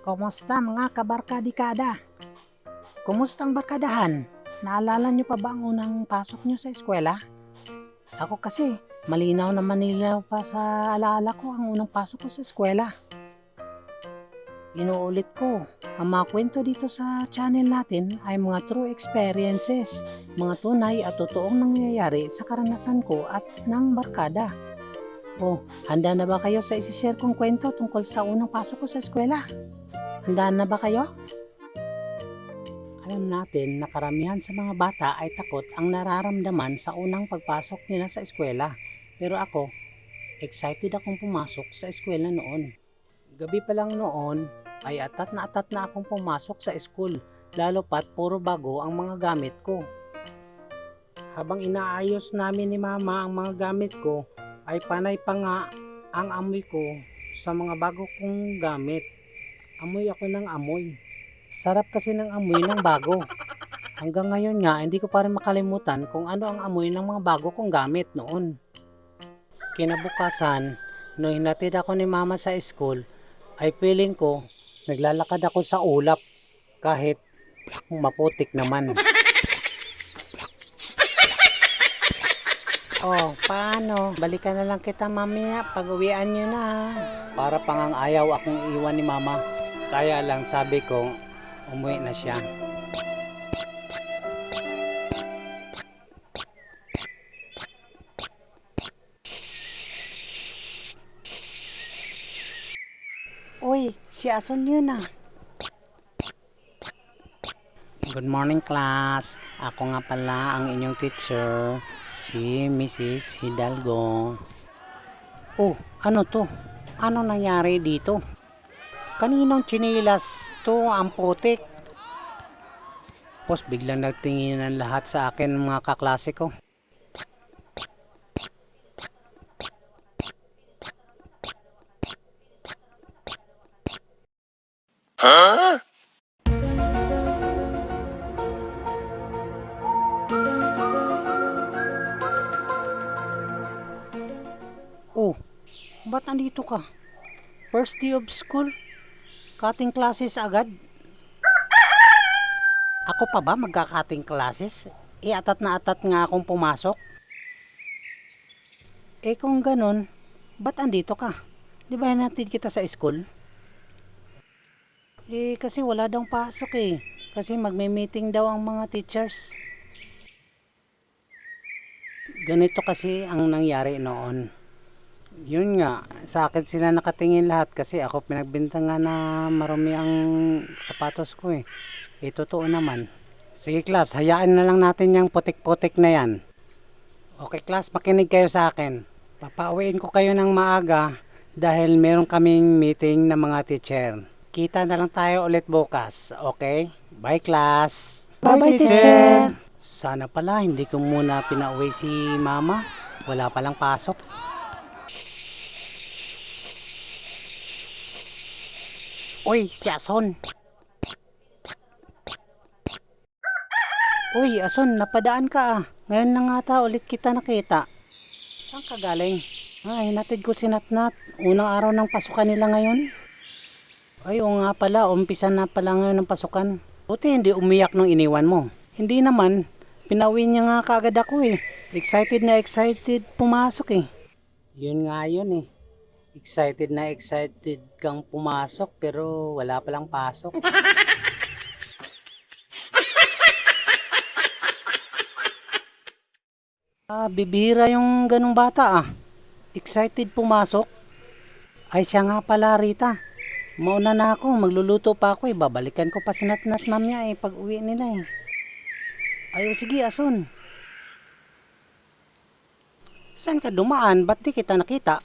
Kumusta mga kabarkadikada? Kumustang barkadahan? Naalala nyo pa ba ang unang pasok nyo sa eskwela? Ako kasi, malinaw na manilaw pa sa alaala ko ang unang pasok ko sa eskwela. Inuulit ko, ang mga kwento dito sa channel natin ay mga true experiences, mga tunay at totoong nangyayari sa karanasan ko at ng barkada. Handa na ba kayo sa isi-share kong kwento tungkol sa unang pasok ko sa eskwela? Handaan na ba kayo? Alam natin na karamihan sa mga bata ay takot ang nararamdaman sa unang pagpasok nila sa eskwela. Pero ako, excited akong pumasok sa eskwela noon. Gabi pa lang noon ay atat na akong pumasok sa school, lalo pat puro bago ang mga gamit ko. Habang inaayos namin ni Mama ang mga gamit ko, ay panay pa nga ang amoy ko sa mga bago kong gamit. Amoy ako ng amoy. Sarap kasi ng amoy ng bago. Hanggang ngayon nga, hindi ko pa rin makalimutan kung ano ang amoy ng mga bago kong gamit noon. Kinabukasan, nung hinatid ako ni Mama sa school, ay feeling ko, naglalakad ako sa ulap kahit maputik naman. Paano? Balikan na lang kita mamaya pag uwian nyo na. Para pangang ayaw akong iwan ni Mama. Kaya lang sabi ko, umuwi na siya. Uy, si Ason yun ah. Good morning class. Ako nga pala ang inyong teacher, si Mrs. Hidalgo. Ano to? Ano nangyari dito? Kaninong chinilas to ang putik? Tapos biglang nagtinginan lahat sa akin mga kaklase ko. Huh? Ba't nandito ka? First day of school? Cutting classes agad? Ako pa ba magka-cutting classes? Atat na atat nga akong pumasok. Kung ganun, ba't andito ka? Di ba hinatid kita sa school? Kasi wala daw pasok Kasi magme-meeting daw ang mga teachers. Ganito kasi ang nangyari noon. Yun nga, sa akin sila nakatingin lahat kasi ako pinagbintangan na marumi ang sapatos ko totoo naman. Sige class, hayaan na lang natin yung putik-putik na yan. Okay class, makinig kayo sa akin. Papauwiin ko kayo ng maaga dahil meron kaming meeting ng mga teacher. Kita na lang tayo ulit bukas, okay? Bye class! Bye teacher! Sana pala hindi ko muna pinauwi si Mama. Wala palang pasok. Uy, si Ason! Uy, Ason, napadaan ka Ngayon na nga ulit kita nakita. Saan ka galing? Hinatid ko si Natnat. Unang araw ng pasukan nila ngayon. Oo nga pala, umpisa na pala ngayon ng pasukan. Buti hindi umiyak nung iniwan mo. Hindi naman, pinauwi niya nga kaagad ako Excited na excited pumasok Yun nga yun Excited na excited kang pumasok pero wala palang pasok. Bibihira yung ganung bata Excited pumasok. Ay siya nga pala Rita. Mauna na ako, magluluto pa ako babalikan ko pa si Natnat mamaya pag uwi nila sige Ason. Saan ka dumaan? Ba't di kita nakita?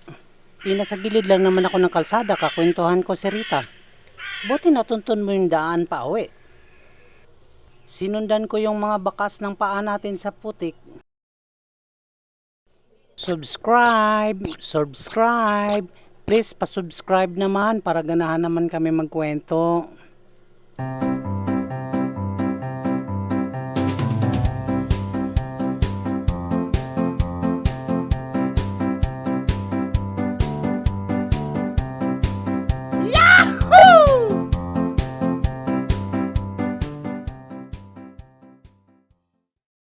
Nasa gilid lang naman ako ng kalsada, kakwentuhan ko si Rita. Buti natuntun mo yung daan pa uwi. Sinundan ko yung mga bakas ng paa natin sa putik. Subscribe! Please, pa-subscribe naman para ganahan naman kami magkwento.